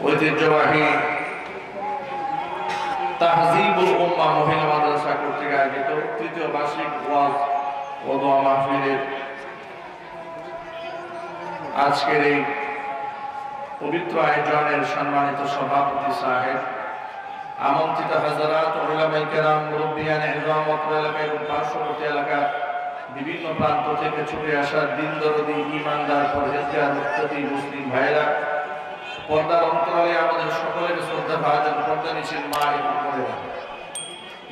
ঐতিহ্যবাহী তাহজিবুল উম্মাহ মহিলা মাদ্রাসা কর্তৃক আয়োজিত তৃতীয় বার্ষিক ওয়াজ ও দোয়া মাহফিলের আজকের এই পবিত্র আয়োজনের সম্মানিত সভাপতি সাহেব, আমন্ত্রিত হাজারাত, উলামায়ে কেরাম, মুরব্বিয়ান ইজরাম, অত্র এলাকা এবং পার্শ্ববর্তী এলাকার বিভিন্ন প্রান্ত থেকে ছুটে আসা দিন দরদি, ঈমানদার, পরহেজগার, মুত্তাকি মুসলিম ভাইরা, পর্দার অন্তরালে আমাদের সকলের শ্রদ্ধা ভাজন পর্দানিশীল মা এবং বোনেরা,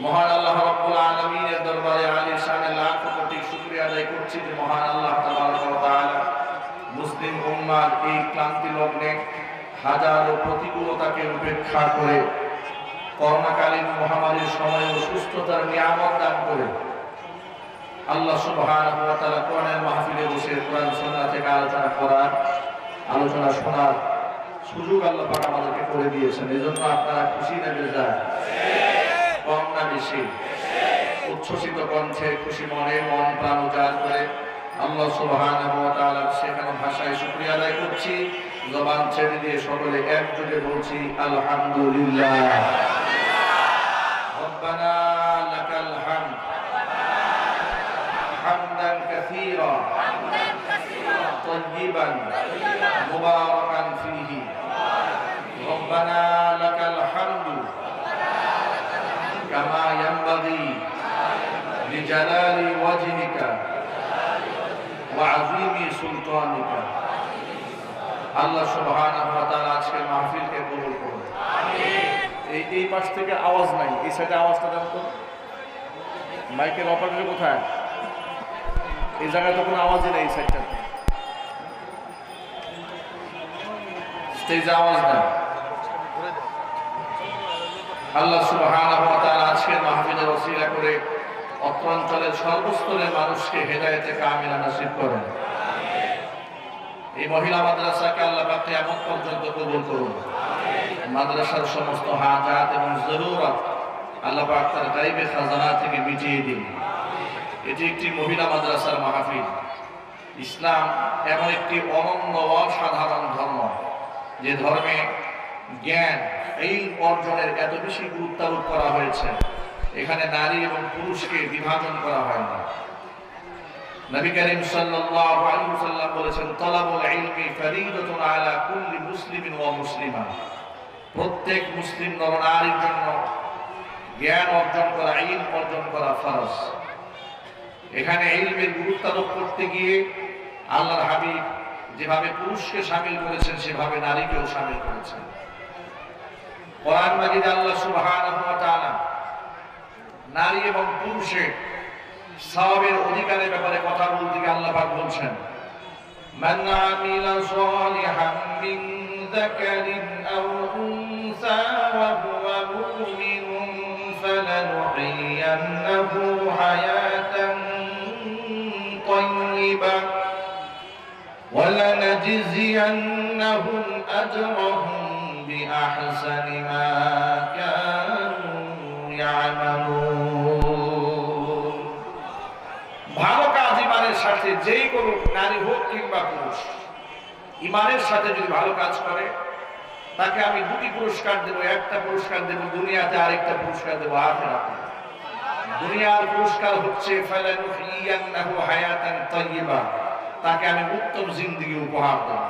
মহান আল্লাহ রাব্বুল আলামিনের দরবারে আলিশানে লাখ কোটি শুকরিয়া আদায় করছি যে মহান আল্লাহ তাবারক ওয়া তাআলা মুসলিম উম্মার এই ক্লান্তি লগ্নে হাজারো প্রতিকূলতাকে উপেক্ষা করে করোনাকালীন মহামারীর সময়ে সুস্থতার নিয়ামত দান করে আল্লাহ সুবহানাহু ওয়া তাআলা কোরআনের মাহফিলে বসে কোরআন সুন্নাহ থেকে আলোচনা শোনার সুযোগ আল্লাহ পাক আমাদেরকে করে দিয়েছেন। এজন্য আপনারা খুশি না বেজার? কম না বেশি? উচ্ছ্বসিত কণ্ঠে খুশি মনে মন প্রাণ উজাড় করে আল্লাহ সুবহানাহু ওয়া তাআলার শেখানো ভাষায় শুকরিয়া আদায় করছি। জবান ছেড়ে দিয়ে সকলে একযোগে বলছি আলহামদুলিল্লাহ। রব্বানা লাকাল হামদ হামদান কাসীরা তাইয়িবান মুবারাকান ফীহি। রব্বানা লাকাল হামদু কামা ইয়ানবাগি লিজালালি ওয়াজহিকা ওয়া আযীমি সুলতানিকা। আল্লাহ সুবহানাহু ওয়া তাআলা আজকের মাহফিলকে কবুল করুন। আমিন। এই পাশ থেকে আওয়াজ নাই, এই সাইডে আওয়াজটা দেন তো। মাইকের অপারেটর কোথায়? এই জায়গায় তো কোনো আওয়াজই নেই। এই সাইডটাতে স্টেজে আওয়াজ নাই। আল্লাহ সুবহানাহু ওয়া তাআলা আজকের মাহফিলের ওসিলা করে অত্র অঞ্চলের সর্বস্তরের মানুষকে হেদায়েতে কামিলা নসিব করেন। এই মহিলা মাদ্রাসাকে আল্লাহ পাক কিয়ামত পর্যন্ত কবুল করুন। মাদ্রাসার সমস্ত হাজাত এবং জরুরত আল্লাহ পাক তার গায়বে খাজানা থেকে মিটিয়ে দিন। এটি একটি মহিলা মাদ্রাসার মাহফিল। ইসলাম এমন একটি অনন্য অসাধারণ ধর্ম, যে ধর্মে জ্ঞান এই অর্জনের এত বেশি গুরুত্ব আরোপ করা হয়েছে। এখানে নারী এবং পুরুষকে বিভাজন করা হয় না। নবী করিম সাল্লাল্লাহু আলাইহি ওয়াসাল্লাম বলেছেন, তালাবুল ইলমি ফরিদাতুন আলা কুল্লি মুসলিমিন ওয়া মুসলিমা। প্রত্যেক মুসলিম নর-নারীর জন্য জ্ঞান অর্জন করা, ইলম অর্জন করা ফরজ। এখানে ইলমের গুরুত্ব আরোপ করতে গিয়ে আল্লাহর হাবিব যেভাবে পুরুষকে শামিল করেছেন, সেভাবে নারীকেও শামিল করেছেন। কোরআন মাজিদে আল্লাহ সুবহানাহু ওয়া তাআলা নারী এবং পুরুষের সওয়াবের অধিকারের ব্যাপারে কথা বলতে গিয়ে আল্লাহ পাক বলছেন, মান আমিলা সালিহান মিন যাকারিন আও উনসা ওয়া হুয়া মুমিনুন ফালানুহইয়ান্নাহু হায়াতান তাইয়্যিবা ওয়া লানাজজিয়ান্নাহুম আজরাহুম বিআহসানি মা কানু ইয়ামালুন। ভালো কাজ ইমানের সাথে যেই করুক, নারী হোক কিংবা পুরুষ, ইমানের সাথে যদি ভালো কাজ করে তাকে আমি দুটি পুরস্কার দেব। একটা পুরস্কার দেব দুনিয়াতে, আরেকটা পুরস্কার দেব আখিরাতে। দুনিয়ার পুরস্কার হচ্ছে ফালানুহইয়ান্নাহু হায়াতান তাইয়্যিবা, তাকে আমি উত্তম জিন্দেগি উপহার দেব।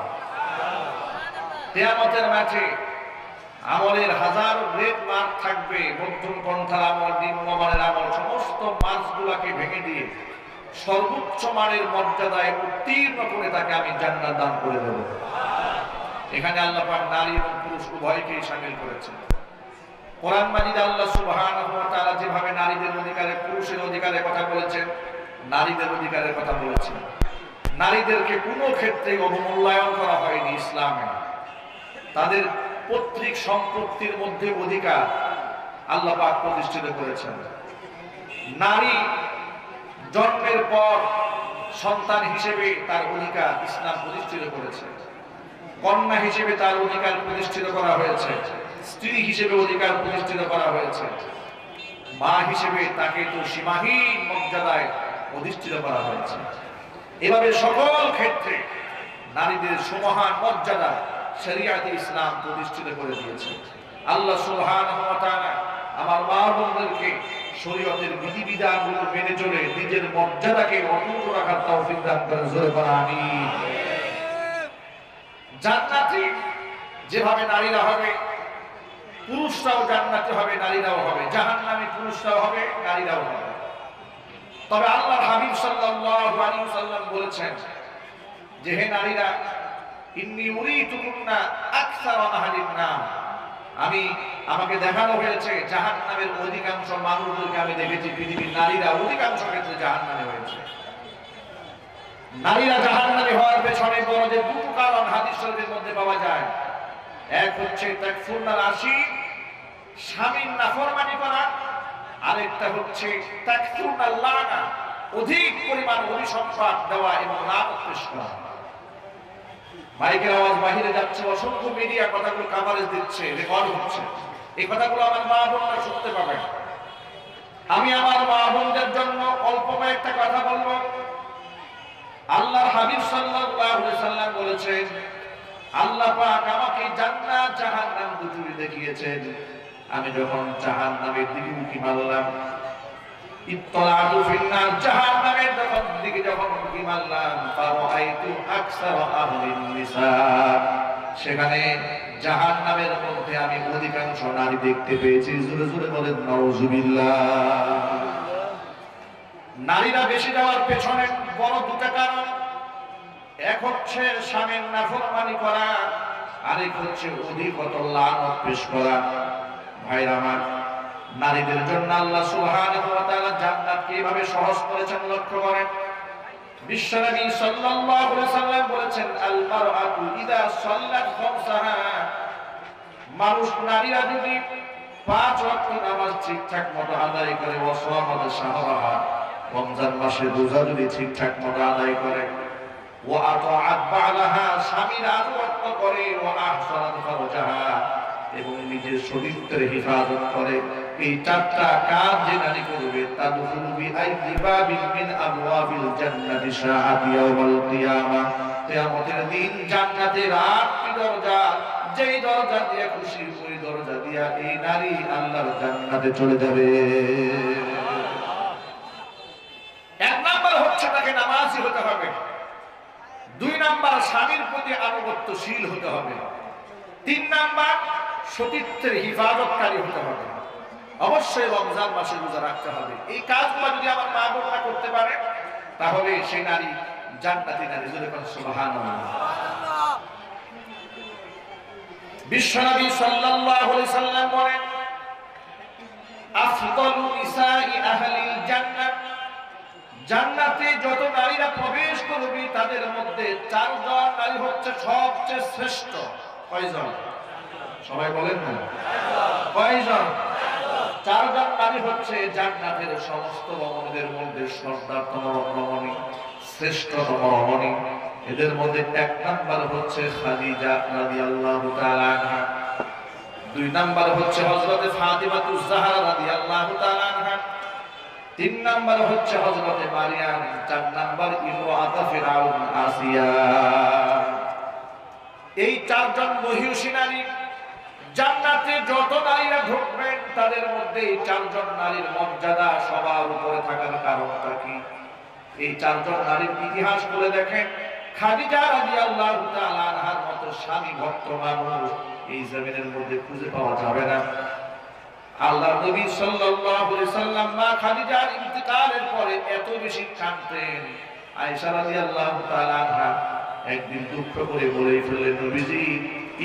কিয়ামতের মাঠে আমলের হাজার গ্রেড মার্ক থাকবে, মধ্যম পন্থার আমল, নিম্ন মানের আমল, সমস্ত মার্কগুলোকে ভেঙে দিয়ে সর্বোচ্চ মানের মর্যাদায় উত্তীর্ণ করে তাকে আমি জান্নাত দান করে দেব। এখানে আল্লাহ পাক নারী এবং পুরুষ উভয়কেই শামিল করেছেন। কোরআন মাজিদে আল্লাহ সুবহানাহু ওয়া তাআলা যেভাবে নারীদের অধিকারে, পুরুষের অধিকারের কথা বলেছেন, নারীদের অধিকারের কথা বলেছেন। নারীদেরকে কোনো ক্ষেত্রে অবমূল্যায়ন করা হয়নি ইসলামে। তাদের পৈতৃক সম্পত্তির মধ্যে অধিকার আল্লাহ পাক প্রতিষ্ঠিত করেছেন। নারী জন্মের পর সন্তান হিসেবে তার অধিকার ইসলাম প্রতিষ্ঠিত করেছে। কন্যা হিসেবে তার অধিকার প্রতিষ্ঠিত করা হয়েছে। স্ত্রী হিসেবে অধিকার প্রতিষ্ঠিত করা হয়েছে। মা হিসেবে তাকে তো সীমাহীন মর্যাদায় প্রতিষ্ঠিত করা হয়েছে। এভাবে সকল ক্ষেত্রে নারীদের সমহান মর্যাদা শরিয়াতে ইসলাম প্রতিষ্ঠিত করে দিয়েছে। আল্লাহ সুবহানাহু ওয়া তাআলা আমার মা বোনদেরকে শরীয়তের বিধিবিধানগুলো মেনে চলে নিজের মর্যাদাকে অটুট রাখার তৌফিক দান করেন। জোরে বলা আমিন। জান্নাতে যেভাবে নারীরা হবে, পুরুষরাও জান্নাতে হবে, নারীরাও হবে। জাহান্নামে পুরুষরাও হবে, নারীরাও হবে। তবে আল্লাহর হাবিব সাল্লাল্লাহু আলাইহি ওয়াসাল্লাম বলেছেন যে হে নারীরা, ইন্নী উরিতুকুন্না আকসারা আহলিন নার, আমাকে দেখানো হয়েছে জাহান্নামের অধিকাংশ মানুষদেরকে আমি দেখেছি পৃথিবীর নারীরা অধিকাংশ ক্ষেত্রে জাহান্নামে হয়েছে। নারীরা জাহান্নামে হওয়ার পেছনে বড় যে দুটো কারণ হাদিস শরীফের মধ্যে পাওয়া যায়। এক হচ্ছে তাকফুরনাল আশি, স্বামীর নাফরমানি করা। আরেকটা হচ্ছে তাকফুরনাল লানা, অধিক পরিমাণ অভিসম্পাদ দেওয়া এবং লানত পেশ করা। মাইকের আওয়াজ বাহিরে যাচ্ছে, অসংখ্য মিডিয়া কথাগুলো কভারেজ দিচ্ছে, রেকর্ড হচ্ছে। এই কথাগুলো আমার মা বোনরা শুনতে পাবেন। আমি আমার মা বোনদের জন্য অল্প কয়েকটা কথা বলবো। আল্লাহর হাবিব সাল্লাল্লাহু আলাইহি সাল্লাম বলেছেন, আল্লাহ পাক আমাকে জান্নাত জাহান্নাম দুটোই দেখিয়েছেন। আমি যখন জাহান্নামের দিকে উঁকি মারলাম, ইত্তলাতু ফিন্নার, জাহান্নামের দিকে যখন উঁকি মারলাম, ফারাআইতু আকসারা আহলিন নিসা, সেখানে জাহান্নামের মধ্যে আমি অধিকাংশ নারী দেখতে পেয়েছি। জোরে জোরে বলেন নাউজুবিল্লাহ। নারীরা বেশি যাওয়ার পেছনে বড় দুটো কারণ। এক হচ্ছে স্বামীর নাফরমানি করা, আরেক হচ্ছে অধিকতর লানত পেশ করা। ভাইরা আমার, নারীদের জন্য আল্লাহ সুবহানাহু ওয়া তাআলা জান্নাত কিভাবে সহজ করেছেন লক্ষ্য করেন। বিশ্বনবী সাল্লাল্লাহু আলাইহি সাল্লাম বলেছেন, আল মারআতু ইযা সাল্লাত খামসাহা, মানুষ নারীরা যদি 5 ওয়াক্ত নামাজ ঠিকঠাক মতো আদায় করে, ওয়া সামাত শাহরাহা, রমজান মাসে রোজা যদি ঠিকঠাক মতো আদায় করে, ওয়া আতাআত বা'লাহা, স্বামীর আনুগত্য করে, ওয়া আহসানাত ফারজাহা, এবং নিজের শরীরের হেফাজত করে, এই চারটা কাজ যে নারী করবে, তাদখুলু বিআইয়ি বাবিন মিন আবওয়াবিল জান্নাতি শাআতি ইয়াওমাল কিয়ামাহ, কিয়ামতের দিন জান্নাতের 8টি দরজা, যেই দরজা দিয়ে খুশি ওই দরজা দিয়া এই নারী আল্লাহর জান্নাতে চলে যাবে। এক নাম্বার হচ্ছে তাকে নামাজি হতে হবে। 2 নাম্বার স্বামীর প্রতি আনুগত্যশীল হতে হবে। 3 নাম্বার সতীত্বের হিফাজতকারী হতে হবে। অবশ্যই রমজান মাসে রোজা রাখতে হবে। এই কাজগুলো যদি আমার মা বোনরা করতে পারে, তাহলে সেই নারী জান্নাতি নারী। জোরে বলেন সুবহানাল্লাহ। বিশ্বনবী সাল্লাল্লাহু আলাইহি সাল্লাম বলেন, আফদালু নিসাই আহলিল জান্নাত, জান্নাতে যত নারীরা প্রবেশ করবে তাদের মধ্যে 4 জন নারী হচ্ছে সবচেয়ে শ্রেষ্ঠ। কয়জন? সবাই বলেন না কয়জন? 4 জন নারী হচ্ছে জান্নাতের সমস্ত রমণীদের মধ্যে সর্দারতম রমণী, শ্রেষ্ঠতম রমণী। এদের মধ্যে 1 নাম্বার হচ্ছে খাদিজা রাদিয়াল্লাহু তাআলা আনহা, 2 নাম্বার হচ্ছে হযরতে ফাতিমাতুজ জাহরা রাদিয়াল্লাহু তাআলা আনহা, 3 নাম্বার হচ্ছে হযরতে মারিয়াম, 4 নাম্বার ইমরাত ফিরাউন আসিয়া। এই 4 জন মহিষী নারী জান্নাতে যত নারীরা ঢুকবেন তাদের মধ্যে এই 4 জন নারীর মর্যাদা সবার উপরে থাকার কারণটা কি? এই 4 জন নারীর ইতিহাস বলে দেখেন, খাদিজা রাদিয়াল্লাহু তাআলা আনহার মতো স্বামী ভক্ত মানুষ এই জমিনের মধ্যে খুঁজে পাওয়া যাবে না। আল্লাহর নবী সাল্লাল্লাহু আলাইহি সাল্লাম মা খাদিজার ইন্তিকালের পরে এত বেশি কাঁদতেন, আয়েশা রাদিয়াল্লাহু তাআলা আনহা একদিন দুঃখ করে বলে ফেললেন, নবীজি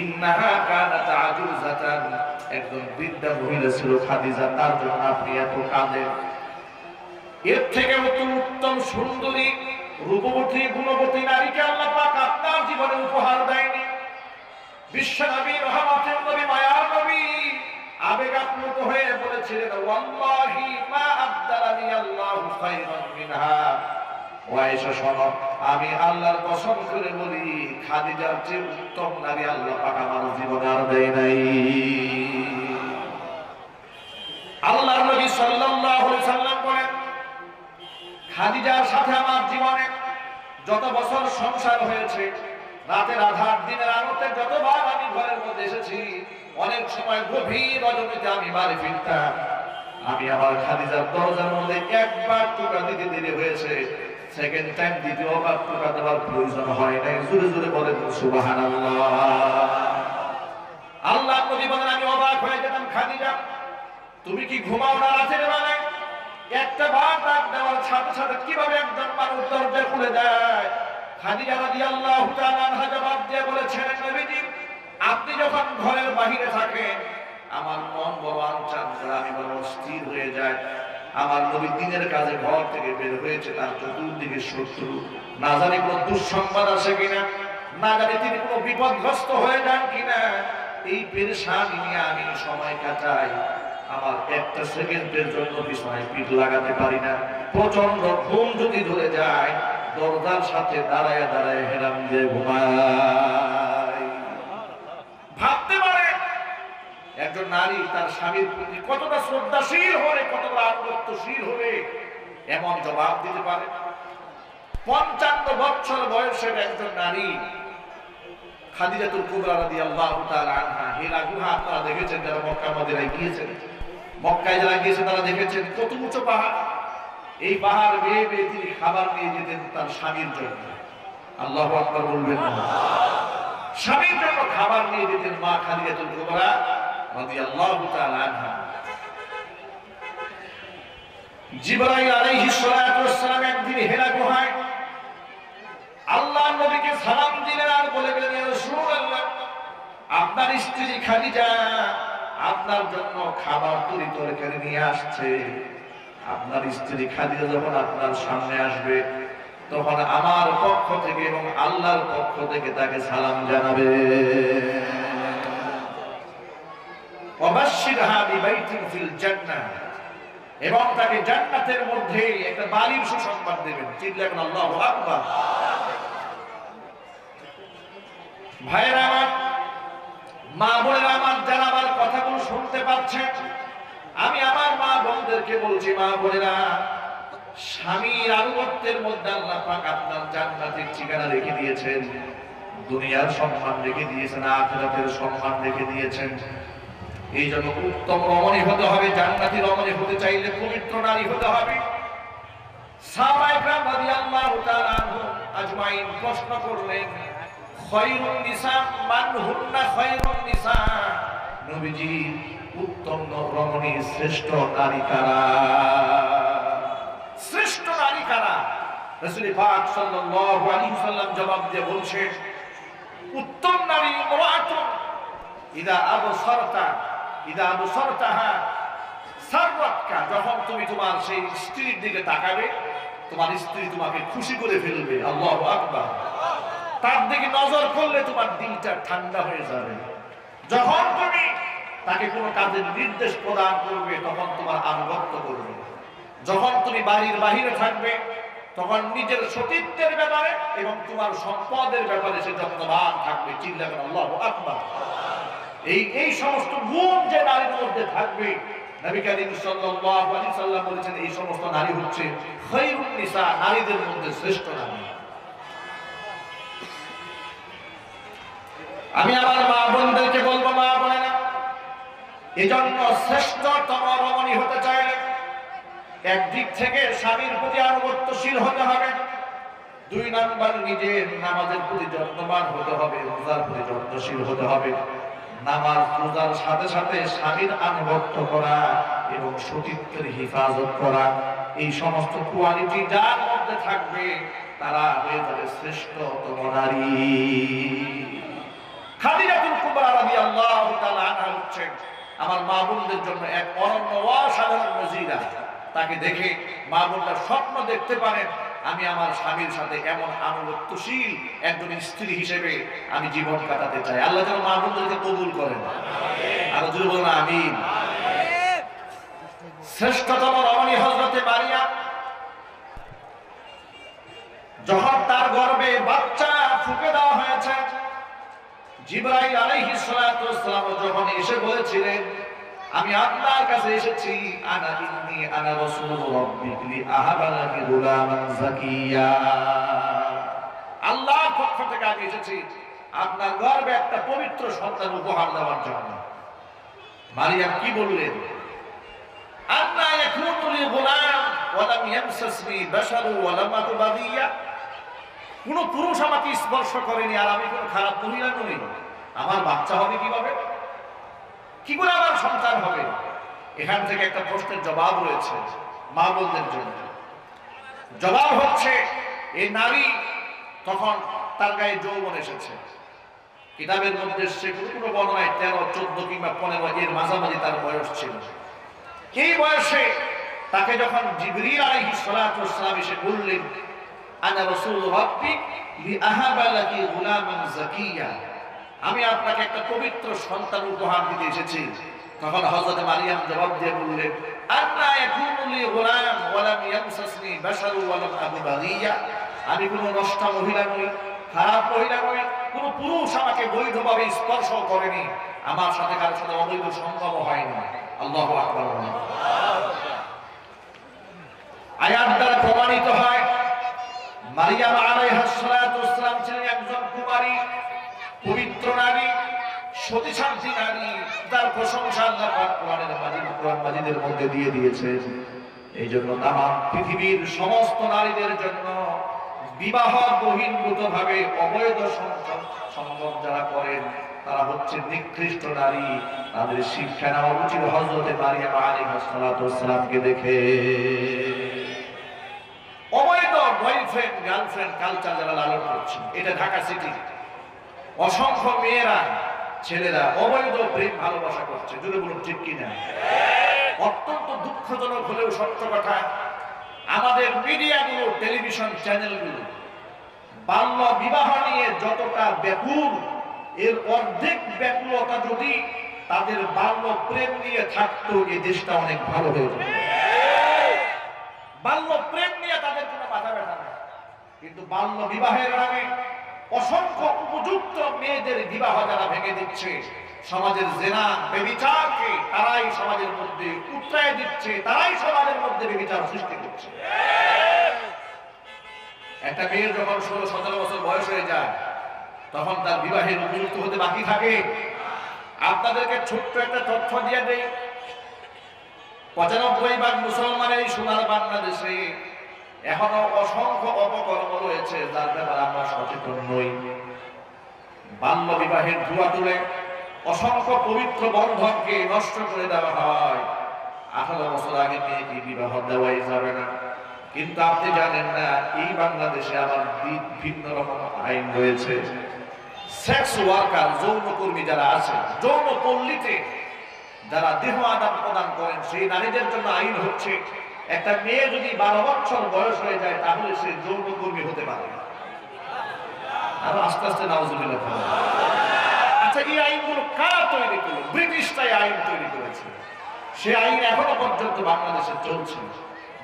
ইন্নাহা কানাত আজুজাতান, একজন বৃদ্ধা মহিলা ছিল খাদিজা, তার জন্য আপনি এত কাঁদেন? এর থেকে উত্তম সুন্দরী রূপবতী গুণবতী নারীকে আল্লাহ পাক আপনার জীবনে উপহার দেয়নি? বিশ্বনবী রহমতের নবী মায়ার নবী আবেগ আপ্লুত হয়ে বলেছিলেন, ওয়াল্লাহি মা আবদালানি আল্লাহু খায়রান মিনহা। ও আয়েশা শোনো, আমি আল্লাহর কসম করে বলি, খাদিজার চেয়ে উত্তম নারী আল্লাহ পাক আমার জীবনে আর দেয় নাই। আল্লাহর নবী সাল্লাল্লাহু আলাইহি সাল্লাম বলেন, খাদিজার সাথে আমার জীবনে যত বছর সংসার হয়েছে, রাতের আধার দিনের আলোতে যতবার আমি ঘরের মধ্যে এসেছি, অনেক সময় গভীর রজনীতে আমি বাড়ি ফিরতাম, আমি আমার খাদিজার দরজার মধ্যে একবার টোকা দিতে দেরি হয়েছে, সেকেন্ড টাইম দ্বিতীয়বার টোকা দেওয়ার প্রয়োজন হয় নাই। জোরে জোরে বলেন সুবহানাল্লাহ। আল্লাহ নবী বলেন, আমি অবাক হয়ে যেতাম, খাদিজা তুমি কি ঘুমাও না রাতের বেলায়? একটা বার ডাক দেওয়ার সাথে সাথে কিভাবে একজন মানুষ দরজা খুলে দেয়? খাদিজা রাদিয়াল্লাহু তাআলা আনহা জবাব দিয়ে বলেছেন, নবীজি আপনি যখন ঘরের বাহিরে থাকেন আমার মন বড় আনচান করে, আমি বড় স্থির হয়ে যায়। আমার নবী দিনের কাজে ঘর থেকে বের হয়েছে, তার চতুর্দিকে শত্রু, না জানি কোনো দুঃসংবাদ আসে কিনা, না জানি তিনি কোনো বিপদগ্রস্ত হয়ে যান কিনা, এই পেরেশানি নিয়ে আমি সময় কাটাই। আমার একটা সেকেন্ডের জন্য বিছানায় পিঠ লাগাতে পারি না। প্রচন্ড ঘুম যদি ধরে যায়, দরজার সাথে দাঁড়ায় দাঁড়ায় হেলাম দিয়ে ঘুমাই। ভাবতে পারে একজন নারী তার স্বামীর প্রতি কতটা শ্রদ্ধাশীল হবে, কতটা আনুগত্যশীল হবে, এমন জবাব দিতে পারে? 55 বছর বয়সের একজন নারী খাদিজাতুল কুবরা রাদিয়াল্লাহু তাআলা আনহা। হিরা গুহা আপনারা দেখেছেন, যারা মক্কা মদিনায় গিয়েছেন, মক্কায় যারা গিয়েছেন তারা দেখেছেন কত উঁচু পাহাড়। এই পাহাড় বেয়ে বেয়ে তিনি খাবার নিয়ে যেতেন তার স্বামীর জন্য। আল্লাহু আকবার বলবেন না? স্বামীর জন্য খাবার নিয়ে যেতেন মা খাদিজাতুল কুবরা রাদিয়াল্লাহু তাআলা আনহা। জিবরাইল আলাইহিস সালাতু ওয়াস সালাম একদিন হিরা গুহায় আল্লাহর নবীকে সালাম দিলেন আর বলে গেলেন, ইয়া রাসূলুল্লাহ আপনার স্ত্রী খাদিজা আপনার জন্য খাবার তরকারি নিয়ে আসছে। আপনার স্ত্রী খাদিজা যখন আপনার সামনে আসবে তখন আমার পক্ষ থেকে এবং আল্লাহর পক্ষ থেকে তাকে সালাম জানাবে। ওয়াবাশশিরহা বিবাইতিন ফিল জান্নাহ, এবং তাকে জান্নাতের মধ্যে একটা বাড়ির সুসংবাদ দেবেন। চিল্লাবেন আল্লাহু আকবার। ভাইরা আমার, মা বোনেরা আমার, যারা আমার কথাগুলো শুনতে পাচ্ছেন, আমি আমার মা বোনদেরকে বলছি, মা বোনেরা স্বামীর আনুগত্যের মধ্যে আল্লাহ পাক আপনার জান্নাতের ঠিকানা রেখে দিয়েছেন, দুনিয়ার সম্মান রেখে দিয়েছেন, আখিরাতের সম্মান রেখে দিয়েছেন। এই জন্য উত্তম রমণী হতে হবে। জান্নাতি রমণী হতে চাইলে পবিত্র নারী হতে হবে। সাহাবায়ে কেরাম রাদিয়াল্লাহু তাআলা আনহুম আজমাইন প্রশ্ন করলেন, খায়রুন নিসা মান হুন্না খায়রুন নিসা, নবীজি উত্তম রমণী শ্রেষ্ঠ নারী কারা? শ্রেষ্ঠ নারী কারা? রাসূল পাক সাল্লাল্লাহু আলাইহি ওয়াসাল্লাম জবাব দিয়ে বলছেন, উত্তম নারী ইমরাতুন ইদা আবসারতাহা সাররাতকা, যখন তুমি তোমার সেই স্ত্রীর দিকে তাকাবে তোমার স্ত্রী তোমাকে খুশি করে ফেলবে। আল্লাহু আকবার। তার দিকে নজর করলে তোমার দিলটা ঠান্ডা হয়ে যাবে। যখন তুমি তাকে কোনো কাজের নির্দেশ প্রদান করবে তখন তোমার আনুগত্য করবে। যখন তুমি বাড়ির বাহিরে থাকবে তখন নিজের সতীত্বের ব্যাপারে এবং তোমার সম্পদের ব্যাপারে সে যত্নবান থাকবে। চিল্লাবেন আল্লাহু আকবার। এই সমস্ত গুণ যে নারীর মধ্যে থাকবে, নবী করিম সাল্লাল্লাহু আলাইহি সাল্লাম বলেছেন এই সমস্ত নারী হচ্ছে খায়রুন নিসা, নারীদের মধ্যে শ্রেষ্ঠ নারী। আমি আমার মা বোনদেরকে বলবো, মা বোনেরা এজন্য শ্রেষ্ঠতম রমণী হতে চাইলে একদিক থেকে স্বামীর প্রতি আনুগত্যশীল হতে হবে, 2 নাম্বার নিজের নামাজের প্রতি যত্নবান হতে হবে, রোজার প্রতি যত্নশীল হতে হবে। নামাজ রোজার সাথে সাথে স্বামীর আনুগত্য করা এবং সতীত্বের হেফাজত করা, এই সমস্ত কোয়ালিটি যার মধ্যে থাকবে তারা হয়ে যাবে শ্রেষ্ঠতম নারী। খাদিজাতুল কুবরা রাদিয়াল্লাহু তাআলা আনহা হচ্ছেন আমার মা বোনদের জন্য এক অনন্য অসাধারণ নজিরা। তাকে দেখে মা বোনরা স্বপ্ন দেখতে পারেন, আমি আমার স্বামীর সাথে এমন আনুগত্যশীল একজন স্ত্রী হিসেবে আমি জীবন কাটাতে চাই। আল্লাহ যেন মা বোনদেরকে কবুল করেন। আর জোরে বলুন আমিন। শ্রেষ্ঠতম রমণী হযরতে মারিয়াম, যখন তার গর্ভে বাচ্চা ফুঁকে দেওয়া হয়েছে, জিবরাইল আলাইহিস সালাতু ওয়াস সালাম যখন এসে বলেছিলেন, আমি আল্লাহর কাছে এসেছি, আনা রাসূলুর রাব্বিক লি আহাবা লাকি গুলামান যাকিয়া, আল্লাহর পক্ষ থেকে থেকে আমি এসেছি আপনার গর্ভে একটা পবিত্র সন্তান উপহার দেওয়ার জন্য। মারিয়াম কি বললেন? আন্না ইয়াকুনু লি গুলাম ওয়া লাম ইয়ামসাসনি বাশারু ওয়া লাম আকু বাগিয়া। কোন পুরুষ আমাকে স্পর্শ করেনি আর আমি কোন খারাপ মহিলা নই, আমার বাচ্চা হবে কিভাবে? কি করে আমার সন্তান হবে? এখান থেকে একটা প্রশ্নের জবাব রয়েছে মা বোনদের জন্য। জবাব হচ্ছে, এই নারী তখন তার গায়ে যৌবন এসেছে। কিতাবের মধ্যে সে কোনো বর্ণনায় 13, 14 কিংবা 15 এর মাঝামাঝি তার বয়স ছিল। এই বয়সে তাকে যখন জিবরিল আলাইহিস সালাতু ওয়াস সালাম এসে বললেন, আনা রাসূল রাব্বিক লিআহাবা লাকি গুলামান যাকিয়া, আমি আপনাকে একটা পবিত্র সন্তান উপহার দিতে এসেছি। তখন হযরত মারিয়াম জবাব দিয়ে বললেন, আন্না ইয়াকুনু লি গুলাম ওয়া লাম ইয়ামসাসনি বাশারু ওয়া লাম আকু বাগিয়া। আমি কোনো নষ্ট মহিলা নই, খারাপ মহিলা নই, কোন পুরুষ আমাকে বৈধভাবে স্পর্শ করেনি, আমার সাথে কারোর সাথে অবৈধ সঙ্গম হয়নি। আল্লাহু আকবার। আয়াত দ্বারা প্রমাণিত হয় মারিয়াম আলাইহিস সালাতু ওয়াস সালাম ছিলেন একজন কুমারী, পবিত্র নারী, সতী সাধ্বী নারী। তার প্রশংসা আল্লাহ পাক কোরআন মাজিদের মধ্যে দিয়ে দিয়েছে। এই জন্য তামাম পৃথিবীর সমস্ত নারীদের জন্য বিবাহ বহির্ভূত ভাবে অবৈধ সঙ্গম যারা করেন তারা হচ্ছে নিকৃষ্ট নারী। তাদের শিক্ষা নেওয়া উচিত হযরত মারিয়াম আলাইহিস সালাতু ওয়াস সালামকে দেখে। অবৈধ বয়ফ্রেন্ড গার্লফ্রেন্ড কালচার যারা লালন করছে, এটা ঢাকা সিটি অসংখ্য মেয়েরা ছেলেরা অবৈধ প্রেম ভালোবাসা করছে। যদি বলুন ঠিক কিনা? অত্যন্ত দুঃখজনক হলেও সত্য কথা, আমাদের মিডিয়াগুলো, টেলিভিশন চ্যানেলগুলো বাল্য বিবাহ নিয়ে যতটা ব্যাকুল, এর অর্ধেক ব্যাকুলতা যদি তাদের বাল্য প্রেম নিয়ে থাকতো, এই দেশটা অনেক ভালো হয়ে যেত। বাল্য প্রেম নিয়ে তাদের কোনো মাথা ব্যথা নেই, কিন্তু বাল্য বিবাহের নামে অসংখ্য উপযুক্ত মেয়েদের বিবাহ যারা ভেঙে দিচ্ছে, সমাজের জেনা ব্যভিচারকে তারাই সমাজের মধ্যে উৎসাহ দিচ্ছে, তারাই সমাজের মধ্যে ব্যভিচার সৃষ্টি করছে। একটা মেয়ের যখন 16-17 বছর বয়স হয়ে যায়, তখন তার বিবাহের উপযুক্ত হতে বাকি থাকে। আপনাদেরকে ছোট্ট একটা তথ্য দিয়ে দেই, 95% মুসলমানের এই সোনার বাংলাদেশে এখনো অসংখ্য অপকর্ম রয়েছে যার ব্যাপারে আমরা সচেতন নই। বাল্য বিবাহের ধোঁয়া তুলে অসংখ্য পবিত্র বন্ধনকে নষ্ট করে দেওয়া হয়। 18 বছর আগে মেয়েকে বিবাহ দেওয়াই যাবে না, কিন্তু আপনি জানেন না এই বাংলাদেশে আবার ভিন্ন রকম আইন রয়েছে। সেক্স ওয়ার্কার, যৌনকর্মী যারা আছে, যৌন পল্লীতে যারা দেহ আদান প্রদান করেন, সেই নারীদের জন্য আইন হচ্ছে একটা মেয়ে যদি 12 বছর বয়স হয়ে যায় তাহলে সে যৌনকর্মী হতে পারে। আর আস্তে আস্তে নাউজুবিল্লাহ। আচ্ছা, এই আইনগুলো কারা তৈরি করলো? ব্রিটিশরাই আইন তৈরি করেছে। সে আইন এখনো পর্যন্ত বাংলাদেশে চলছে।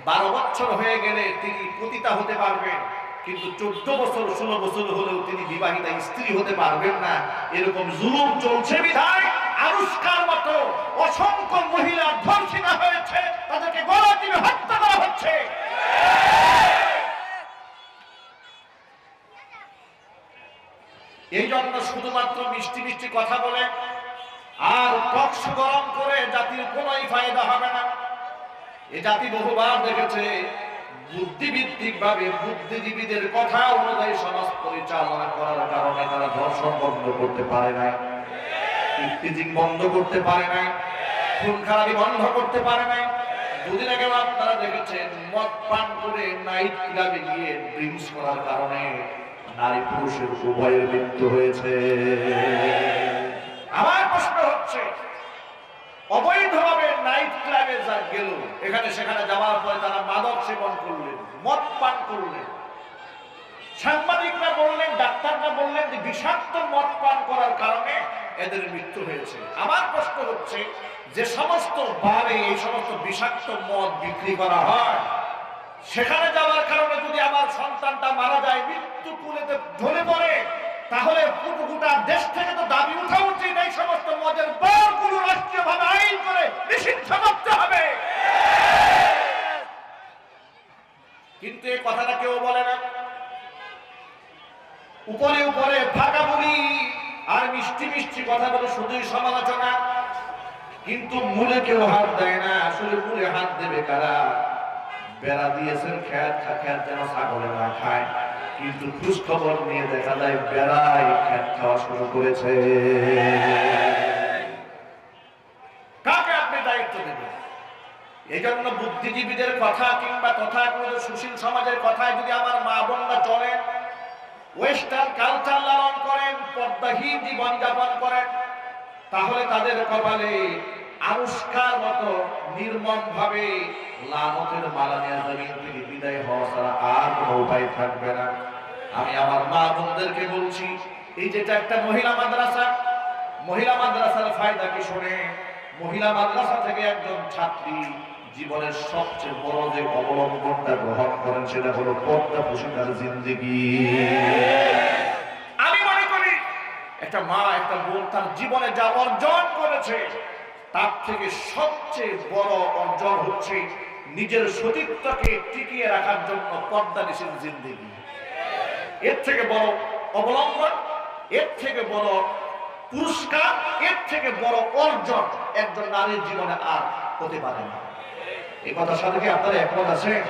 12 বছর হয়ে গেলে তিনি পতিতা হতে পারবেন, কিন্তু 14 বছর 16 বছর হলেও তিনি বিবাহিতা স্ত্রী হতে পারবেন না। এরকম জুলুম চলছে বিধায় আনুষ্কার মতো অসংখ্য মহিলা ধর্ষিতা হয়েছে, তাদেরকে গলা টিপে হত্যা করা হচ্ছে। এই জন্য শুধুমাত্র মিষ্টি মিষ্টি কথা বলে আর পক্ষ গরম করে জাতির কোনোই ফায়দা হবে না। এই জাতি বহুবার দেখেছে বুদ্ধিভিত্তিক ভাবে বুদ্ধিজীবীদের কথা অনুযায়ী সমাজ পরিচালনা করার কারণে তারা ধর্ষণ বন্ধ করতে পারে না, ইফতিজিং বন্ধ করতে পারে না, খুন খারাপি বন্ধ করতে পারে না। দুদিন আগে আপনারা দেখেছেন মদ পান করে নাইট ক্লাবে গিয়ে ড্রিঙ্কস করার কারণে নারী পুরুষের উভয়ের মৃত্যু হয়েছে। আমার প্রশ্ন হচ্ছে, অবৈধভাবে নাইট ক্লাবে যা গেল, এখানে সেখানে যাওয়ার পরে তারা মাদক সেবন করলেন, মদ পান করলেন। সাংবাদিকরা বললেন, ডাক্তাররা বললেন যে বিষাক্ত মদ পান করার কারণে এদের মৃত্যু হয়েছে। আমার প্রশ্ন হচ্ছে, যে সমস্ত বারে এই সমস্ত বিষাক্ত মদ বিক্রি করা হয়, সেখানে যাওয়ার কারণে যদি আমার সন্তানটা মারা যায়, মৃত্যু কুলেতে ঢলে পড়ে, তাহলে গোটা দেশ থেকে তো দাবি উঠা উচিত এই সমস্ত মদের বারগুলো রাষ্ট্রীয়ভাবে আইন করে নিষিদ্ধ করতে হবে। কিন্তু এই কথাটা কেউ বলে না। উপরে উপরে মিষ্টি মিষ্টি কথা বলে শুধুই সমালোচনা, কিন্তু মূলে কেউ হাত দেয় না। আসলে মূলে হাত দেবে কারা? বেড়া দিয়েছেন খেত যেন ছাগলে না খায়, কিন্তু খোঁজ খবর নিয়ে দেখা যায় বেড়াই খেত খাওয়া শুরু করেছে। কাকে আপনি দায়িত্ব দেবেন? এই জন্য বুদ্ধিজীবীদের কথা কিংবা তথাকথিত সুশীল সমাজের কথায় যদি আমার মা বোনরা চলেন, ওয়েস্টার্ন কালচার লালন করেন, পর্দাহীন জীবন যাপন করেন, তাহলে তাদের কপালে আনুষ্কার মতো নির্মম ভাবে লানতের মালা নিয়ে জমিন থেকে বিদায় হওয়া ছাড়া আর কোনো উপায় থাকবে না। আমি আমার মা বোনদেরকে বলছি, এই যেটা একটা মহিলা মাদ্রাসা, মহিলা মাদ্রাসার ফায়দা কি শুনে? মহিলা মাদ্রাসা থেকে একজন ছাত্রী জীবনের সবচেয়ে বড় যে অবলম্বনটা গ্রহণ করেন সেটা হলো পর্দা পোশাকের জিন্দেগি। আমি মনে করি একটা মা একটা বোন তার জীবনে যা অর্জন করেছে তার থেকে সবচেয়ে বড় অর্জন হচ্ছে নিজের সতীত্বকে টিকিয়ে রাখার জন্য পর্দানিশীল জিন্দেগি। এর থেকে বড় অবলম্বন, এর থেকে বড় পুরস্কার, এর থেকে বড় অর্জন একজন নারীর জীবনে আর হতে পারে না। এই কথার সাথে কি আপনারা একমত আছেন?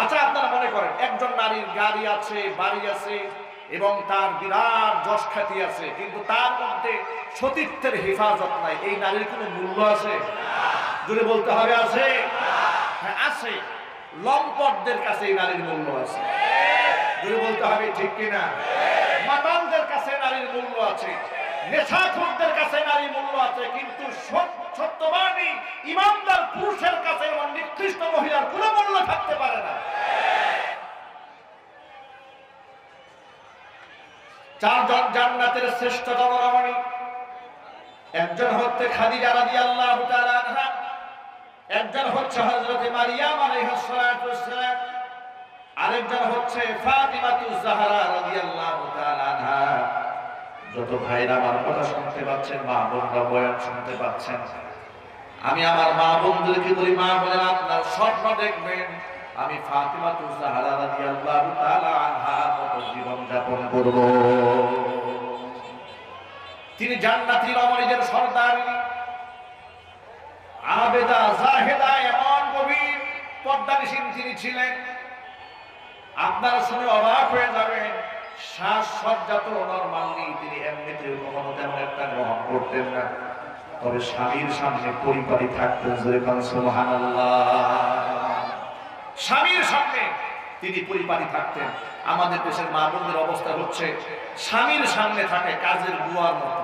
আচ্ছা, আপনারা মনে করেন একজন নারীর গাড়ি আছে, বাড়ি আছে এবং তার বিরাট যশ খ্যাতি আছে, কিন্তু তার মধ্যে সতীত্বের হেফাজত নাই, এই নারীর কোনো মূল্য আছে? যদি বলতে হবে আছে, হ্যাঁ আছে। লম্পটদের কাছে এই নারীর মূল্য আছে। যদি বলতে হবে ঠিক কিনা? মাতালদের কাছে নারীর মূল্য আছে, নেশাখোরদের কাছে নারীর মূল্য আছে, কিন্তু সত্যবাদী ইমানদার পুরুষের কাছে এবং নিকৃষ্ট মহিলার কোনো মূল্য থাকতে পারে না। চারজন জান্নাতের শ্রেষ্ঠ রমণী, একজন হচ্ছে খাদিজা রাদিয়াল্লাহু তাআলা আনহা, একজন হচ্ছে হযরত মারিয়াম আলাইহিস সালাতু ওয়াস সালাম, আরেকজন হচ্ছে ফাতিমাতুজ জাহরা রাদিয়াল্লাহু তাআলা আনহা। যত ভাইরা আমার কথা শুনতে পাচ্ছেন, মা বোনরা বয়ান শুনতে পাচ্ছেন, আমি আমার মা বোনদেরকে বলি, মা বোনেরা আপনার স্বপ্ন দেখবেন আমি ফাতিমাতুজ জাহরা রাদিয়াল্লাহু তাআলা আনহার মতো জীবন যাপন করব। তিনি জান্নাতি রমণীদের সর্দারিনী, আবেদা জাহেদা, এমন গভীর পর্দানিশীল তিনি ছিলেন, আপনারা শুনে অবাক হয়ে যাবেন। শ্বাসসজ্জা তো নরমালি তিনি এমনিতেও কখনো তেমন একটা গ্রহণ করতেন না, তবে স্বামীর সামনে পরিপাটি থাকতেন। সুবহানাল্লাহ। স্বামীর সামনে তিনি পরিপাটি থাকতেন। আমাদের দেশের মা বোনদের অবস্থা হচ্ছে স্বামীর সামনে থাকে কাজের বুয়ার মতো,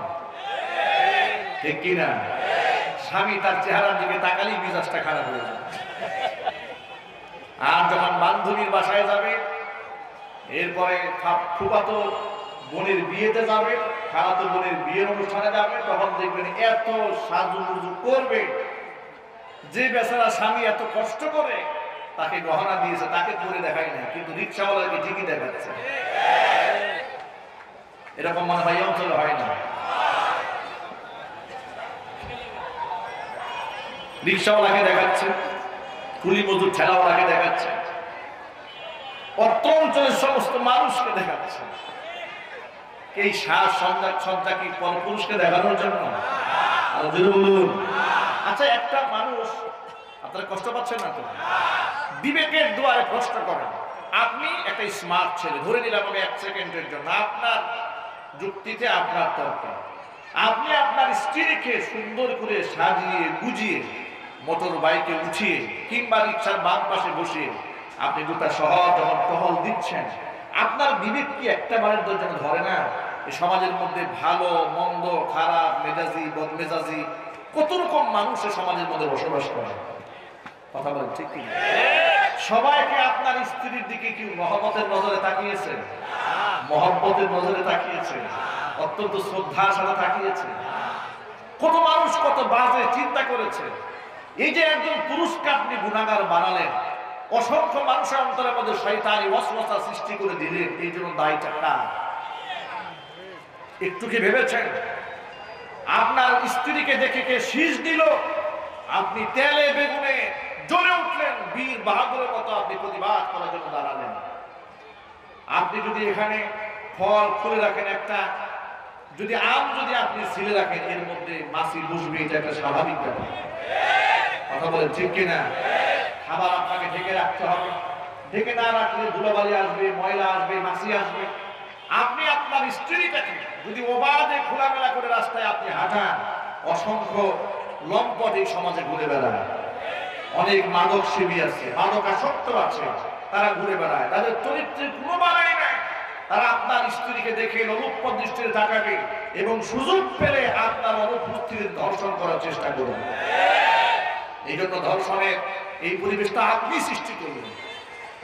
ঠিক কিনা? স্বামী তার চেহারার দিকে তাকালেই মেজাজটা খারাপ হয়ে যায়। আর যখন বান্ধবীর বাসায় যাবে, এরপরে ফুফাতো বোনের বিয়েতে যাবে, খালাতো বোনের বিয়ের অনুষ্ঠানে যাবে, তখন দেখবেন এত সাজুগুজু করবে যে বেচারা স্বামী এত কষ্ট করে তাকে গহনা দিয়েছে, তাকে পরে দেখায় না, কিন্তু রিক্সাওয়ালাকে ঠিকই দেখাচ্ছে। এরকম মনে হয় অঞ্চলে হয় না? রিক্সাওয়ালাকে দেখাচ্ছে, কুলি মজুর ঠেলাওয়ালাকে দেখাচ্ছে, অত্র অঞ্চলের সমস্ত মানুষকে দেখাচ্ছে। এই সাজ সজ্জা কি পরপুরুষকে দেখানোর জন্য? বলুন। আচ্ছা, একটা মানুষ, আপনারা কষ্ট পাচ্ছেন না তো? বিবেকের দুয়ারে প্রশ্ন করেন। আপনি একটা স্মার্ট ছেলে, ধরে নিলাম আমি 1 সেকেন্ডের জন্য, আপনার যুক্তিতে আপনার তর্কে আপনি আপনার স্ত্রীকে সুন্দর করে সাজিয়ে গুজিয়ে মোটর বাইকে উঠিয়ে কিংবা রিক্সার বাম পাশে বসিয়ে আপনি গোটা শহর যখন টহল দিচ্ছেন, আপনার বিবেক কি একটা বারের জন্য ধরে না এই সমাজের মধ্যে ভালো মন্দ, খারাপ মেজাজি, বদমেজাজি কত রকম মানুষ সমাজের মধ্যে বসবাস করে? কথা বলেন ঠিক কি? সবাইকে আপনার স্ত্রীর দিকে কি মহব্বতের নজরে তাকিয়েছে? মহব্বতের নজরে তাকিয়েছে, অত্যন্ত শ্রদ্ধার সাথে তাকিয়েছে। কত মানুষ কত বাজে চিন্তা করেছে। এই যে একজন পুরুষকে আপনি গুনাহগার বানালেন, অসংখ্য মানুষের অন্তরের মধ্যে শয়তানি ওয়াসওয়াসা সৃষ্টি করে দিলেন, এই জন্য দায়টা কার? একটু কি ভেবেছেন? আপনার স্ত্রীকে দেখে কে শীষ দিল, আপনি তেলে বেগুনে জ্বলে উঠলেন, বীর বাহাদুরের মতো আপনি প্রতিবাদ করার জন্য দাঁড়ালেন। আপনি যদি এখানে ফল খুলে রাখেন, একটা যদি আপনি ছিলে রাখেন এর মধ্যে মাছি বসবে, এটা একটা স্বাভাবিক ব্যাপার। কথা বলেন ঠিক কিনা? খাবার আপনাকে ঢেকে রাখতে হবে, ঢেকে না রাখলে ধুলোবালি আসবে, ময়লা আসবে, মাছি আসবে। আপনি আপনার স্ত্রীটাকে যদি অবাধে খোলামেলা করে রাস্তায় আপনি হাঁটান, অসংখ্য লম্পট এই সমাজে ঘুরে বেড়ায়, অনেক মাদক সেবী আছে, মাদকাসক্ত আছে, তারা ঘুরে বেড়ায়, তাদের চরিত্রের কোনো বাড়াই নাই। তারা আপনার স্ত্রীকে দেখে লোলুপ দৃষ্টিতে তাকাবে এবং সুযোগ পেলে আপনার অনুপস্থিতির ধর্ষণ করার চেষ্টা করবে। এই জন্য ধর্ষণের এই পরিবেশটা আপনি সৃষ্টি করবেন।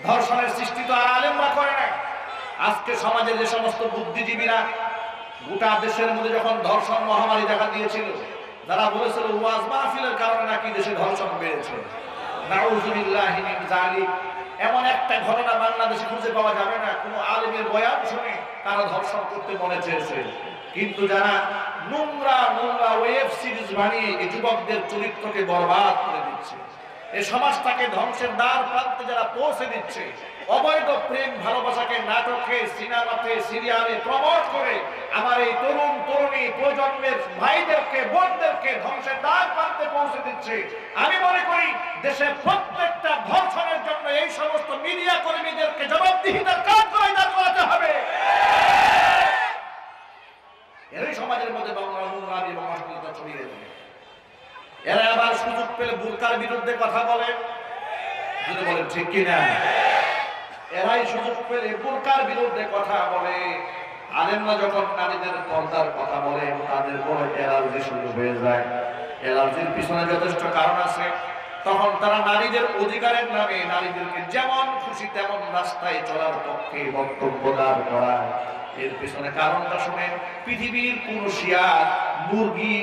ধর্ষণের সৃষ্টি তো আর আলেমরা করে না। আজকে সমাজে যে সমস্ত বুদ্ধিজীবীরা গোটা দেশের মধ্যে যখন ধর্ষণ মহামারী দেখা দিয়েছিল, যারা বলেছিল ওয়াজ মাহফিলের কারণে নাকি দেশে ধর্ষণ বেড়েছে, নাউযুবিল্লাহি মিন যালিক, এমন একটা ঘটনা বাংলাদেশে খুঁজে পাওয়া যাবে না কোনো আলেমের বয়ান শুনে তারা ধর্ষণ করতে মনে চেয়েছে। কিন্তু যারা নোংরা ওয়েব সিরিজ বানিয়ে এই যুবকদের চরিত্রকে বরবাদ করে দিচ্ছে, এই সমাজটাকে ধ্বংসের দ্বার প্রান্তে যারা পৌঁছে দিচ্ছে, অবৈধ প্রেম ভালোবাসাকে নাটকে, সিনেমাতে, সিরিয়ালে প্রমোট করে আমার এই তরুণ তরুণী প্রজন্মের ভাইদেরকে, বোনদেরকে ধ্বংসের দ্বার প্রান্তে পৌঁছে দিচ্ছে, আমি মনে করি দেশের প্রত্যেকটা ধর্ষণের জন্য এই সমস্ত মিডিয়া কর্মীদেরকে জবাবদিহিতার কাজ করাতে হবে। এরই সমাজের মধ্যে নোংরামি এবং অশ্লীলতা ছড়িয়ে দেবে। এরা আবার সুযোগ পেলে বুরকার বিরুদ্ধে কথা বলে, যদি বলেন ঠিক কিনা? এরাই সুযোগ পেলে বুরকার বিরুদ্ধে কথা বলে। আলেমরা যখন নারীদের পর্দার কথা বলে তাদের বড় অ্যালার্জি শুরু হয়ে যায়। অ্যালার্জির পিছনে যথেষ্ট কারণ আছে। তখন তারা নারীদের অধিকারের নামে নারীদেরকে যেমন খুশি তেমন রাস্তায় চলার পক্ষে বক্তব্য দাঁড় করায়। এর পিছনে কারণটা শুনে পৃথিবীর কোন শিয়াল, মুরগি,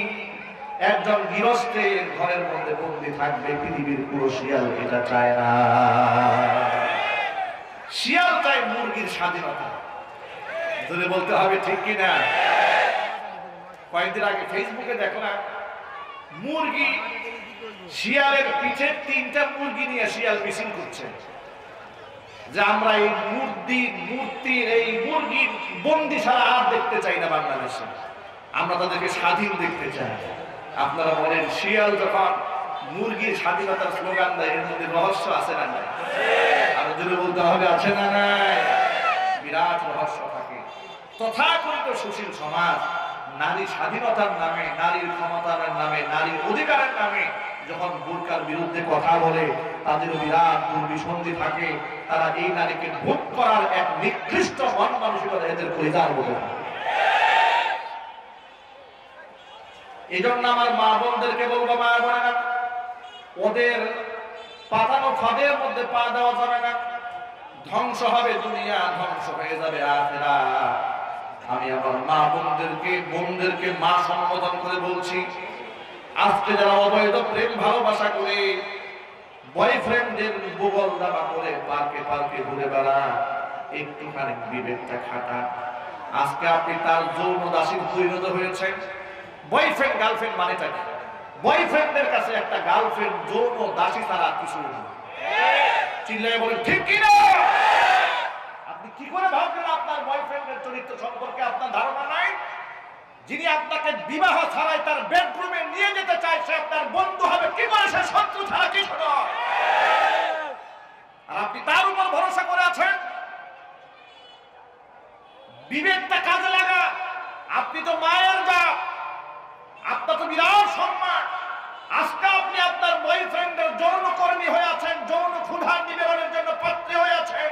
একজন গৃহস্থের ঘরের মধ্যে বন্দী থাকবে, পৃথিবীর পুরো শিয়াল এটা চায় না। শিয়াল চায় মুরগির স্বাধীনতা। যদি বলতে হবে ঠিক কিনা? কয়েকদিন আগে ফেসবুকে দেখো না, মুরগি শিয়ালের পিঠে 3টা মুরগি নিয়ে শিয়াল মিছিল করছে যে আমরা এই মূর্তির এই মুরগির বন্দি ছাড়া আর দেখতে চাই না বাংলাদেশে, আমরা তাদেরকে স্বাধীন দেখতে চাই। আপনারা বলেন শিয়াল যখন মুরগির স্বাধীনতার স্লোগান দেয় এর মধ্যে রহস্য আছে না নাই? আর যদি বলতে হবে আছে না নাই? বিরাট রহস্য থাকে। তথাকথিত সুশীল সমাজ নারী স্বাধীনতার নামে, নারীর ক্ষমতার নামে, নারীর অধিকারের নামে যখন বুরকার বিরুদ্ধে কথা বলে তাদের বিরাট দুর্বিসন্ধি থাকে। তারা এই নারীকে ভোগ করার এক নিকৃষ্ট মন মানসিকতা এদের পরিচার বলে। এই জন্য আমার মা বোনদেরকে বলবো, মা বোনেরা, ওদের পাতানো ফাঁদের মধ্যে পা দেওয়া যাবে না। ধ্বংস হবে দুনিয়া, ধ্বংস হয়ে যাবে আখিরাত। আমি আমার মা বোনদেরকে মা সম্বোধন করে বলছি, আজকে যারা অবৈধ প্রেম ভালোবাসা করে বয়ফ্রেন্ডদের বুগল দাবা করে পার্কে ঘুরে বেড়া, একটুখানি বিবেকটা খাটা। আজকে আপনি তার যৌন দাসীর পরিণত হয়েছেন। বয়ফ্রেন্ড গার্লফ্রেন্ড মানেটা কি? বয়ফ্রেন্ডের কাছে একটা গার্লফ্রেন্ড যৌন দাসী ছাড়া কিছু না। চিল্লায় বলেন ঠিক কিনা? আপনি কি করে ভাবলেন আপনার বয়ফ্রেন্ডের চরিত্র সম্পর্কে আপনার ধারণা নাই? যিনি আপনাকে বিবাহ ছাড়াই তার বেডরুমে নিয়ে যেতে চায় সে আপনার বন্ধু হবে কি করে? সে শত্রু ছাড়া কিছু নয়। আর আপনি তার উপর ভরসা করে আছেন। বিবেকটা কাজে লাগা। আপনি তো মায়ের জাত, আপনার তো বিরাট সম্মান। আজকে আপনি আপনার বয়ফ্রেন্ডের যৌনকর্মী হয়ে আছেন, যৌন ক্ষুধার নিবারণের জন্য পাত্রী হয়ে আছেন।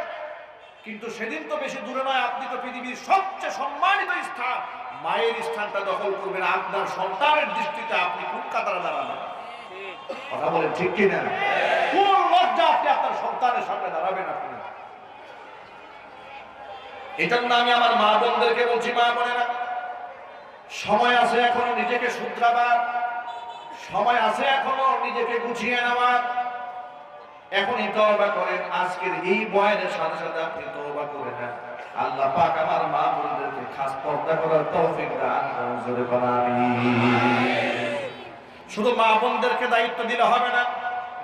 কিন্তু সেদিন তো বেশি দূরে নয়, আপনি তো পৃথিবীর সবচেয়ে সম্মানিত স্থান, মায়ের স্থানটা দখল করবেন। আপনার সন্তানের দৃষ্টিতে আপনি কোন কাতারে দাঁড়াবেন? কথা বলেন ঠিক কিনা? কোন লজ্জা আপনি আপনার সন্তানের সামনে দাঁড়াবেন? আপনি এজন্য আমি আমার মা বোনদেরকে বলছি, মা বোনেরা, সময় আছে এখনো নিজেকে শুধরাবার, সময় আছে এখনো নিজেকে গুছিয়ে নেওয়ার। এখনই তওবা করেন। আজকের এই বয়ানের সাথে সাথে আপনি তওবা করে নেন। আল্লাহ পাক আমার মা বোনদেরকে খাস পর্দা করার তৌফিক দান করুন। জোরে বলেন আমিন। শুধু মা বোনদেরকে দায়িত্ব দিলে হবে না,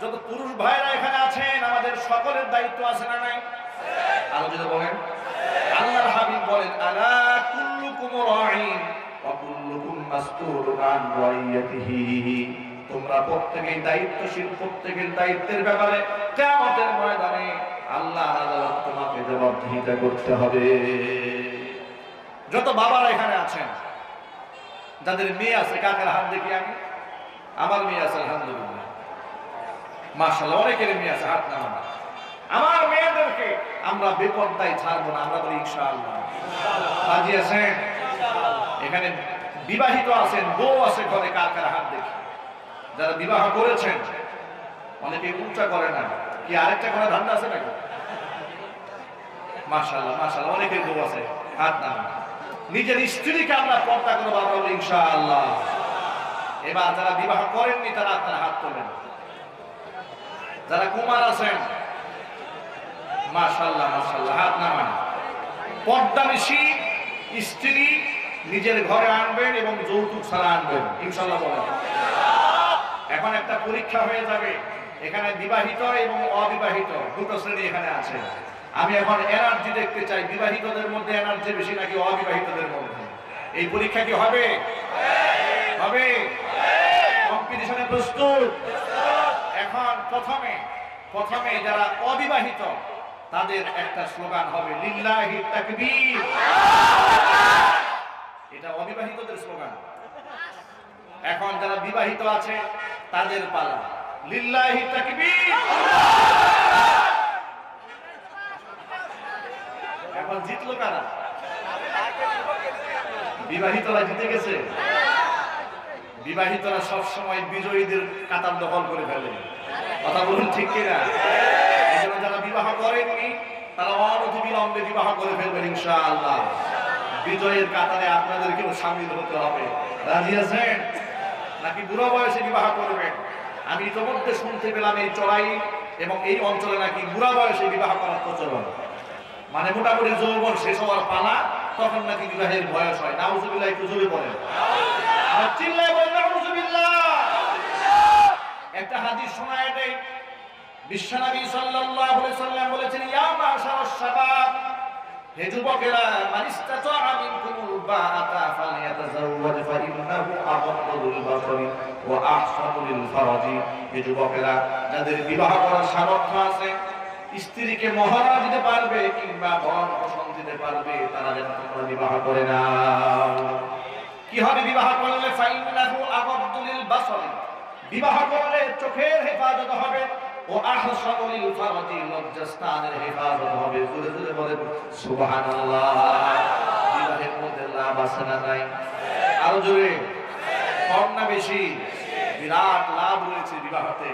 যত পুরুষ ভাইরা এখানে আছেন আমাদের সকলের দায়িত্ব আছে না নাই? আরো যদি বলেন, আল্লাহর হাবিব বলেন, আলা কুল্লুকুম রাঈন ওয়া কুল্লুকুম মাসউলুন আন রাইয়াতিহি। তোমরা প্রত্যেকেই দায়িত্বশীল, প্রত্যেকের দায়িত্বের ব্যাপারে কিয়ামতের ময়দানে আল্লাহর আদালত তোমাকে জবাবদিহিতা করতে হবে। যত বাবারা এখানে আছেন, যাদের মেয়ে আছে, কাকার হাত দেখি আমি। আমার মেয়ে আছে আলহামদুলিল্লাহ, মাশাআল্লাহ, অনেকের মেয়ে আছে, হাত নামান। আমার মেয়েদেরকে আমরা বেপরদায় ছাড়বো না, আমরা বলি ইনশাআল্লাহ। রাজি আছেন? এখানে বিবাহিত আছেন, বউ আছে ঘরে, কাকার হাত দেখি। যারা বিবাহ করেছেন, অনেকে উচ্চা করে না, কি আরেকটা করে ধান্দা আছে নাকি? মাশাআল্লাহ মাশাআল্লাহ, অনেকের বউ আছে, হাত নামান। নিজের স্ত্রীকে আমরা পর্দা করবো, আমরা বলি ইনশাআল্লাহ। এবার যারা বিবাহ করেননি তারা আপনার হাত তোলেন। যারা কুমার আছেন, মাশাআল্লাহ মাশাআল্লাহ, হাত নামান। পর্দানিশী স্ত্রী নিজের ঘরে আনবেন এবং যৌতুক ছাড়া আনবেন, ইনশাআল্লাহ বলেন। এখন একটা পরীক্ষা হয়ে যাবে, এখানে বিবাহিত এবং অবিবাহিত দুটো শ্রেণী এখানে আছে। আমি এখন এনার্জি দেখতে চাই, বিবাহিতদের মধ্যে এনার্জি বেশি নাকি অবিবাহিতদের মধ্যে? এই পরীক্ষা কি হবে? হবে। কম্পিটিশনে প্রস্তুত? এখন প্রথমে যারা অবিবাহিত তাদের একটা স্লোগান হবে, লিল্লাহি তাকবীর। এটা অবিবাহিতদের স্লোগান। এখন যারা বিবাহিত আছে তাদের পালা, লিল্লাহি তাকবীর। এখন জিতলো কারা? বিবাহিতরা জিতে গেছে। বিবাহিতরা সবসময় বিজয়ীদের কাতার দখল করে ফেলে, কথা বলুন ঠিক কিনা? যারা বিবাহ করেননি তারা অনতিবিলম্বে বিবাহ করে ফেলবেন ইনশাআল্লাহ। বিজয়ের কাতারে আপনাদেরকেও সামিল হতে হবে। রাজি আছেন? নাকি বুড়ো বয়সে বিবাহ করবেন? আমি ইতিমধ্যে শুনতে পেলাম এই চড়াই এবং এই অঞ্চলে নাকি বুড়া বয়সে বিবাহ করার প্রচলন, মানে মোটামুটি যৌবন শেষ হওয়ার পালা, তখন নাকি বিবাহের বয়স হয়। নাউজুবিল্লাহ, একটু জোরে বলেন, আর চিল্লায় বলেন নাউজুবিল্লাহ। একটা হাদিস শোনায় দেই, বিশ্বনবী সাল্লাল্লাহু আলাইহি সাল্লাম বলেছেন, ইয়া মাশারাশ শাবাব, হে যুবকেরা, মান ইসতাতাআ মিনকুমুল বাআতা ফালইয়াতাযাওয়াজ ফাইন্নাহু আগাদ্দু লিল বাসারি ওয়া আহসানু লিল ফারাজি। হে যুবকেরা, যাদের বিবাহ করার সামর্থ্য আছে, স্ত্রীকে মহর দিতে পারবে কিংবা ভরণ পোষণ দিতে পারবে, তারা যেন তোমরা বিবাহ করে নাও। কি হবে বিবাহ করলে? ফাইন্নাহু আগাদ্দু লিল বাসারি, বিবাহ করলে চোখের হেফাজত হবে, ও আহসানু লিল ফারাজি, লজ্জাস্থানের হেফাজত হবে। জোরে জোরে বলেন সুবহানাল্লাহ। বিবাহের মধ্যে লাভ আছে না নাই? আরো জোরে, কম না বেশি? বিরাট লাভ রয়েছে বিবাহতে।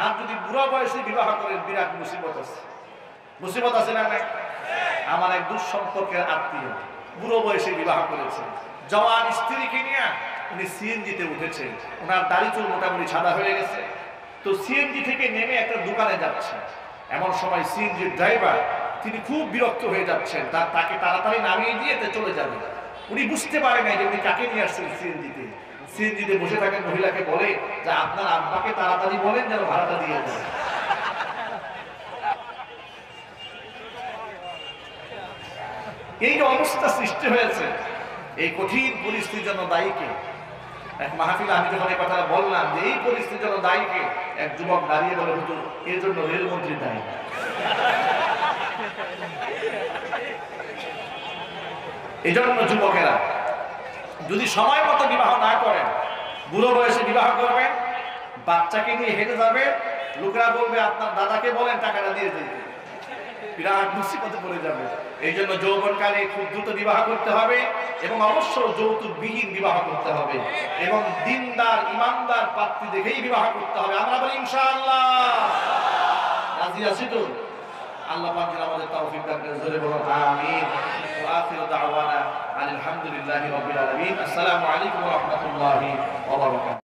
আর যদি বুড়া বয়সে বিবাহ করেন, বিরাট মুসিবত আছে। মুসিবত আছে না নাই? আমার এক দুঃসম্পর্কের আত্মীয় বুড়ো বয়সে বিবাহ করেছে। জওয়ান স্ত্রীকে নিয়ে উনি সিএনজিতে উঠেছে, ওনার দাড়ি চুল মোটামুটি সাদা হয়ে গেছে। তো সিএনজি থেকে নেমে একটা দোকানে যাচ্ছে, এমন সময় সিএনজির ড্রাইভার তিনি খুব বিরক্ত হয়ে যাচ্ছেন, তাকে তাড়াতাড়ি নামিয়ে দিয়ে চলে যাবে। উনি বুঝতে পারে না যে উনি কাকে নিয়ে আসছেন সিএনজিতে। সিএনজিতে বসে থাকেন মহিলাকে বলে যে আপনার আব্বাকে তাড়াতাড়ি বলেন যেন ভাড়াটা দিয়ে দেয়। এই যে অবস্থা সৃষ্টি হয়েছে, এই কঠিন পরিস্থিতির জন্য দায়ী কে? এক মাহফিলে আমি যখন এই কথাটা বললাম যে এই পরিস্থিতির জন্য দায়ী কে, এক যুবক দাঁড়িয়ে বলে, হুজুর এর জন্য রেলমন্ত্রী দায়ী। এই জন্য যুবকেরা যদি সময় মতো বিবাহ না করেন, বুড়ো বয়সে বিবাহ করবেন, বাচ্চাকে নিয়ে হেঁটে যাবে, লোকেরা বলবে আপনার দাদাকে বলেন টাকাটা দিয়ে দিতে, বিরাট মুসিবতে পড়ে যাবে। এই জন্য যৌবনকালে খুব দ্রুত বিবাহ করতে হবে এবং অবশ্য যৌতুকবিহীন বিবাহ করতে হবে এবং দিনদার ইমানদার পাত্রী দেখেই বিবাহ করতে হবে। আমরা বলি ইনশাআল্লাহ। রাজি আছি তো? আল্লাহ পাক যেন আমাদের তৌফিক দান করেন। জোরে বলুন আমিন। ওয়া আখিরু দাওয়ানা আলহামদুলিল্লাহি রাব্বিল আলামিন। আসসালামু আলাইকুম ওয়া রাহমাতুল্লাহি ওয়া বারাকাতুহু।